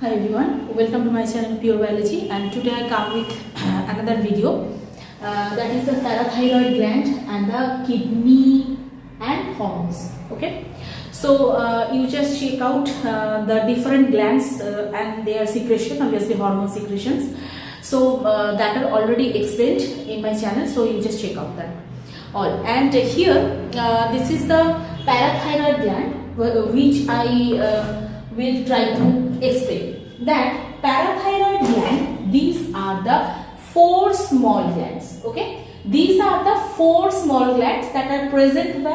Hi everyone, welcome to my channel Pure Biology, and today I come with another video that is the parathyroid gland and the kidney and hormones. Okay, so you just check out the different glands and their secretion, obviously hormone secretions. So that are already explained in my channel, so you just check out that all. And here this is the parathyroid gland which I will try to explain. That parathyroid gland, these are the four small glands. Okay, these are the four small glands that are present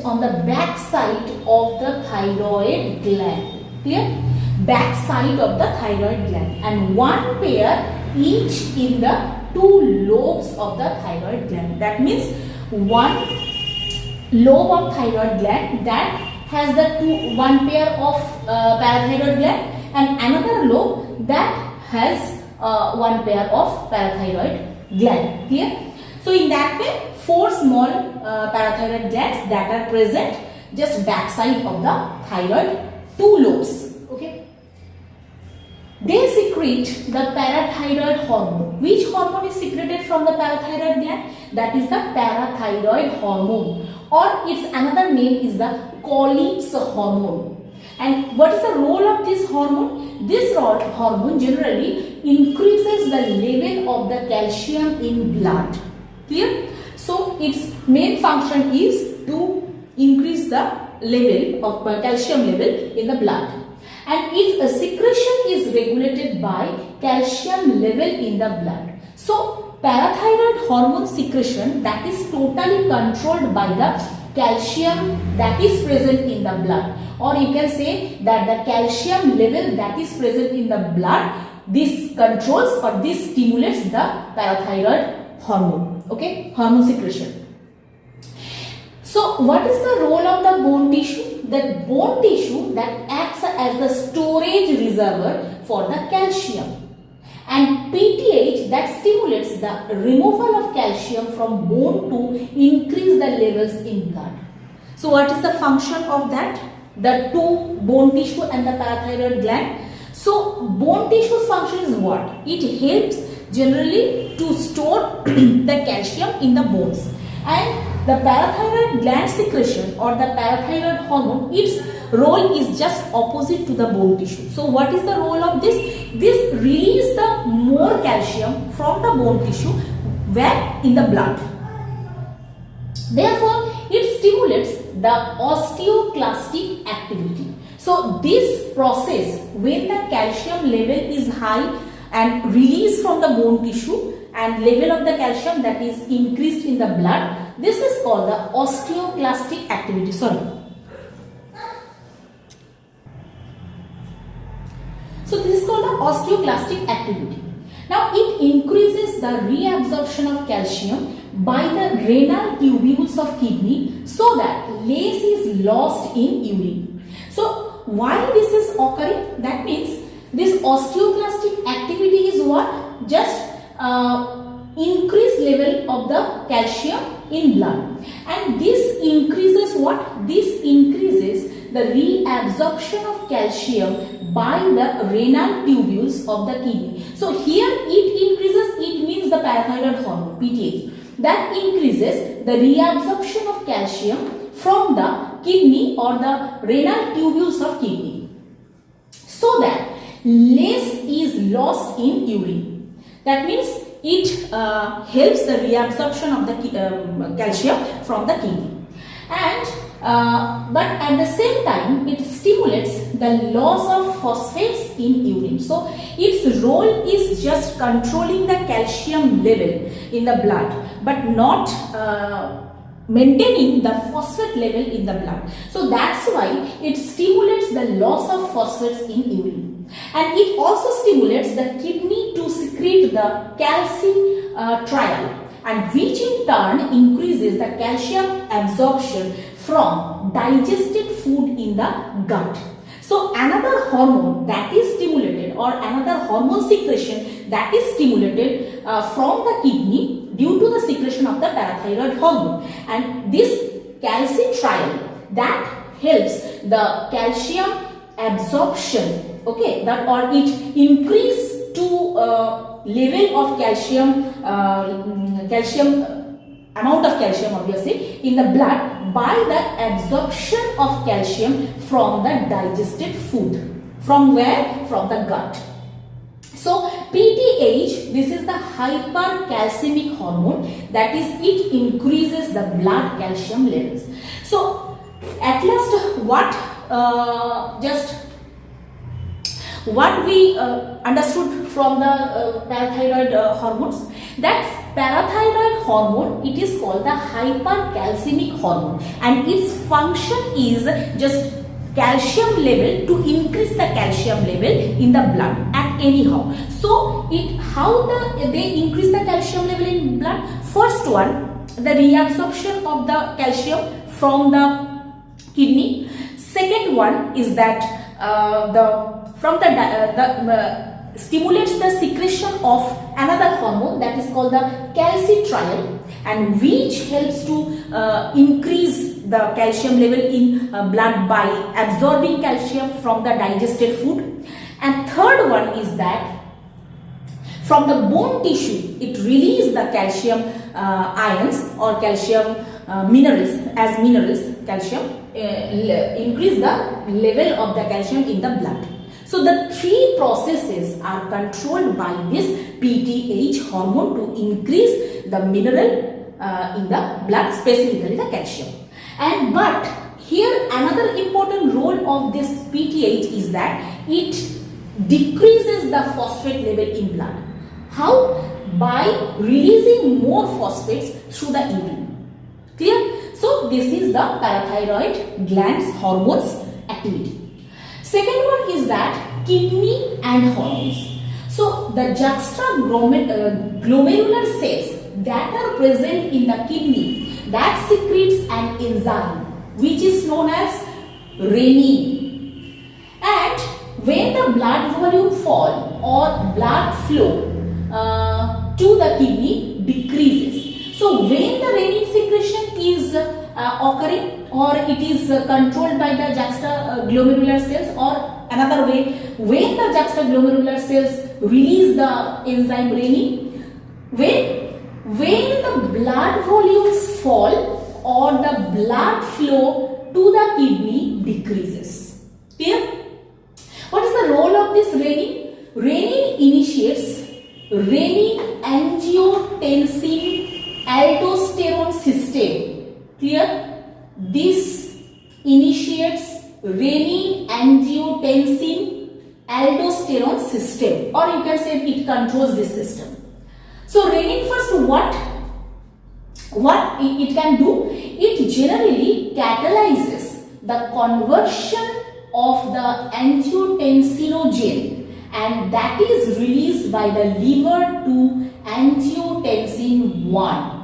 on the back side of the thyroid gland. Clear? Back side of the thyroid gland, and one pair each in the two lobes of the thyroid gland. That means one lobe of thyroid gland that has the one pair of parathyroid gland, and another lobe that has one pair of parathyroid gland. Clear? So in that way, four small parathyroid glands that are present just backside of the thyroid, two lobes. Okay, they secrete the parathyroid hormone. Which hormone is secreted from the parathyroid gland? That is the parathyroid hormone, or its another name is the Colles hormone. And what is the role of this hormone? This hormone generally increases the level of the calcium in blood. Clear? So its main function is to increase the level of calcium level in the blood. And its secretion is regulated by calcium level in the blood. So parathyroid hormone secretion, that is totally controlled by the calcium that is present in the blood, or you can say that the calcium level that is present in the blood, this controls or this stimulates the parathyroid hormone. Okay, hormone secretion. So what is the role of the bone tissue? The bone tissue that acts as the storage reservoir for the calcium, and PTH that stimulates the removal of calcium from bone to increase the levels in blood. So what is the function of that? The two, bone tissue and the parathyroid gland. So bone tissue's function is what? It helps generally to store the calcium in the bones, and the parathyroid gland secretion or the parathyroid hormone, its role is just opposite to the bone tissue. So what is the role of this? This releases the more calcium from the bone tissue where in the blood. Therefore, it stimulates the osteoclastic activity. So this process, when the calcium level is high and released from the bone tissue and level of the calcium that is increased in the blood, this is called the osteoclastic activity. So this is called the osteoclastic activity. Now it increases the reabsorption of calcium by the renal tubules of kidney so that less is lost in urine. So why this is occurring? That means this osteoclastic activity is what? Just increased level of the calcium in blood, and this increases what? This increases the reabsorption of calcium by the renal tubules of the kidney. So here it increases, it means the parathyroid hormone PTH that increases the reabsorption of calcium from the kidney or the renal tubules of kidney so that less is lost in urine. That means it helps the reabsorption of the calcium from the kidney, and but at the same time it stimulates the loss of phosphates in urine. So its role is just controlling the calcium level in the blood, but not maintaining the phosphate level in the blood. So that's why it stimulates the loss of phosphates in urine, and it also stimulates the kidney to secrete the calcitriol, and which in turn increases the calcium absorption from digested food in the gut. So another hormone that is stimulated, or another hormone secretion that is stimulated from the kidney due to the secretion of the parathyroid hormone, and this calcitriol that helps the calcium absorption okay, that or it increase to level of calcium, amount of calcium obviously in the blood by the absorption of calcium from the digested food. From where? From the gut. So PTH, this is the hypercalcemic hormone, that is it increases the blood calcium levels. So at last what we understood from the parathyroid hormones, that parathyroid hormone, it is called the hypercalcemic hormone, and its function is just calcium level, to increase the calcium level in the blood at anyhow. So they increase the calcium level in blood. First one, the reabsorption of the calcium from the kidney. Second one is that stimulates the secretion of another hormone, that is called the calcitriol, and which helps to increase the calcium level in blood by absorbing calcium from the digested food. And third one is that from the bone tissue, it releases the calcium ions or calcium minerals, calcium, increase the level of the calcium in the blood. So the three processes are controlled by this PTH hormone to increase the mineral in the blood, specifically the calcium. But here another important role of this PTH is that it decreases the phosphate level in blood. How? By releasing more phosphates through the urine. Clear? So this is the parathyroid gland's hormones activity. Second one is that kidney and hormones. So the juxtaglomerular cells that are present in the kidney, that secretes an enzyme which is known as renin. And when the blood volume fall or blood flow to the kidney decreases. So when the renin secretion is occurring, or it is controlled by the juxtaglomerular cells, or another way, when the juxtaglomerular cells release the enzyme renin, when the blood volumes fall or the blood flow to the kidney decreases. Clear? What is the role of this renin? Renin initiates renin-angiotensin-aldosterone system. Clear? This initiates renin-angiotensin-aldosterone system, or you can say it controls this system. So renin first, what it can do? It generally catalyzes the conversion of the angiotensinogen, and that is released by the liver to angiotensin 1.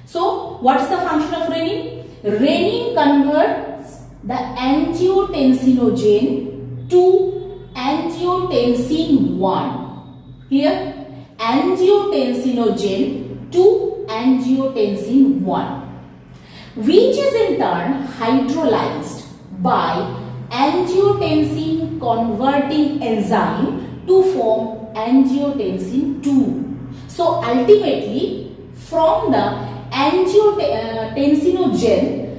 So what is the function of renin? Renin converts the angiotensinogen to angiotensin 1. Clear? Angiotensinogen to angiotensin 1, which is in turn hydrolyzed by angiotensin converting enzyme to form angiotensin 2. So ultimately, from the angiotensinogen,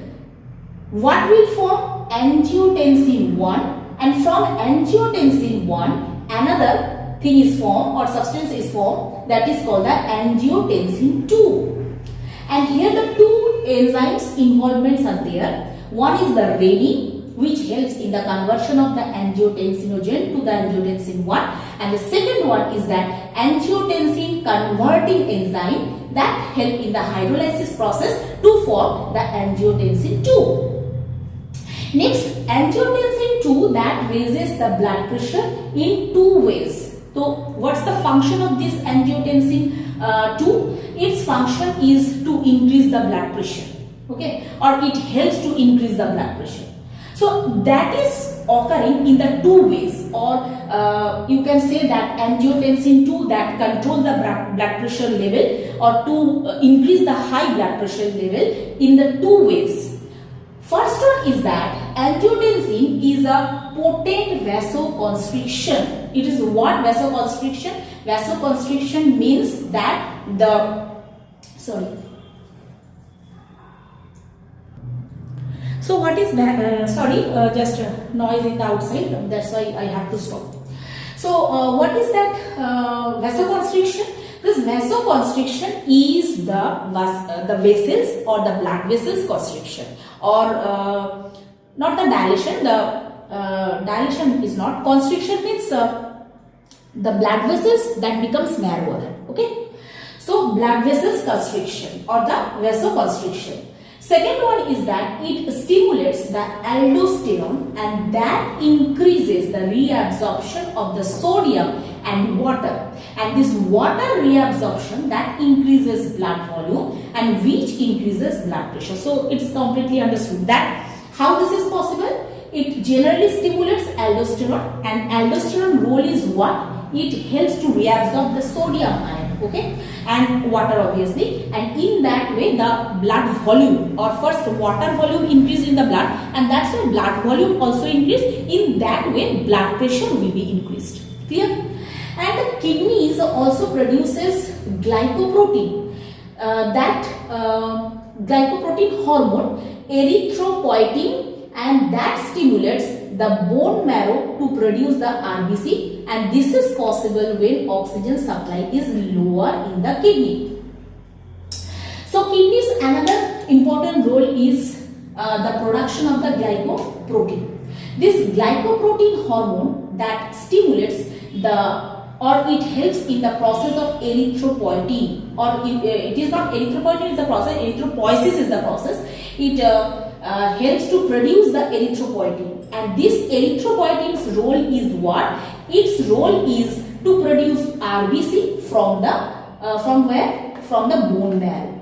what will form? Angiotensin 1, and from angiotensin 1 another thing is formed or substance is formed, that is called the angiotensin 2. And here the two enzymes involvements are there. One is the renin, which helps in the conversion of the angiotensinogen to the angiotensin 1, and the second one is that angiotensin converting enzyme that help in the hydrolysis process to form the angiotensin 2. Next, angiotensin 2 that raises the blood pressure in two ways. So what's the function of this angiotensin 2? Its function is to increase the blood pressure, okay, or it helps to increase the blood pressure. So that is occurring in the two ways, or you can say that angiotensin 2 that controls the blood pressure level, or to increase the high blood pressure level in the two ways. First one is that angiotensin is a potent vasoconstriction. It is what vasoconstriction? Vasoconstriction means that So what is that? Just noise in the outside. That's why I have to stop. So what is that vasoconstriction? This vasoconstriction is the vessels or the blood vessels constriction, or not the dilation. The dilation is not. Constriction means the blood vessels that becomes narrower. Okay. So blood vessels constriction or the vasoconstriction. Second one is that it stimulates the aldosterone, and that increases the reabsorption of the sodium and water, and this water reabsorption that increases blood volume and which increases blood pressure. So it's completely understood that how this is possible. It generally stimulates aldosterone, and aldosterone role is what? It helps to reabsorb the sodium ion, okay, and water obviously, and in that way the blood volume, or first water volume increase in the blood, and that's why blood volume also increase. In that way blood pressure will be increased. Clear? And the kidneys also produces glycoprotein, glycoprotein hormone erythropoietin, and that stimulates the bone marrow to produce the RBC, and this is possible when oxygen supply is lower in the kidney. So kidneys, another important role is the production of the glycoprotein. This glycoprotein hormone that stimulates it helps in the process of erythropoietin, or it is not erythropoietin is the process, erythropoiesis is the process. It helps to produce the erythropoietin, and this erythropoietin's role is what? Its role is to produce RBC from where? From the bone marrow.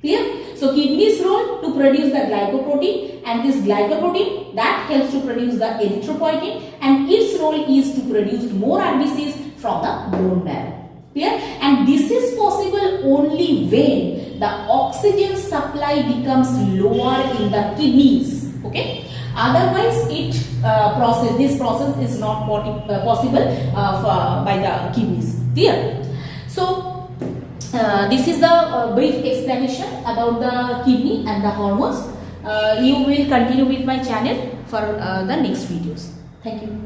Clear? So kidney's role to produce the glycoprotein, and this glycoprotein that helps to produce the erythropoietin, and its role is to produce more RBCs from the bone marrow. Clear? And this is possible only when the oxygen supply becomes lower in the kidneys. Okay. Otherwise, this process is not possible by the kidneys. Clear? So this is the brief explanation about the kidney and the hormones. You will continue with my channel for the next videos. Thank you.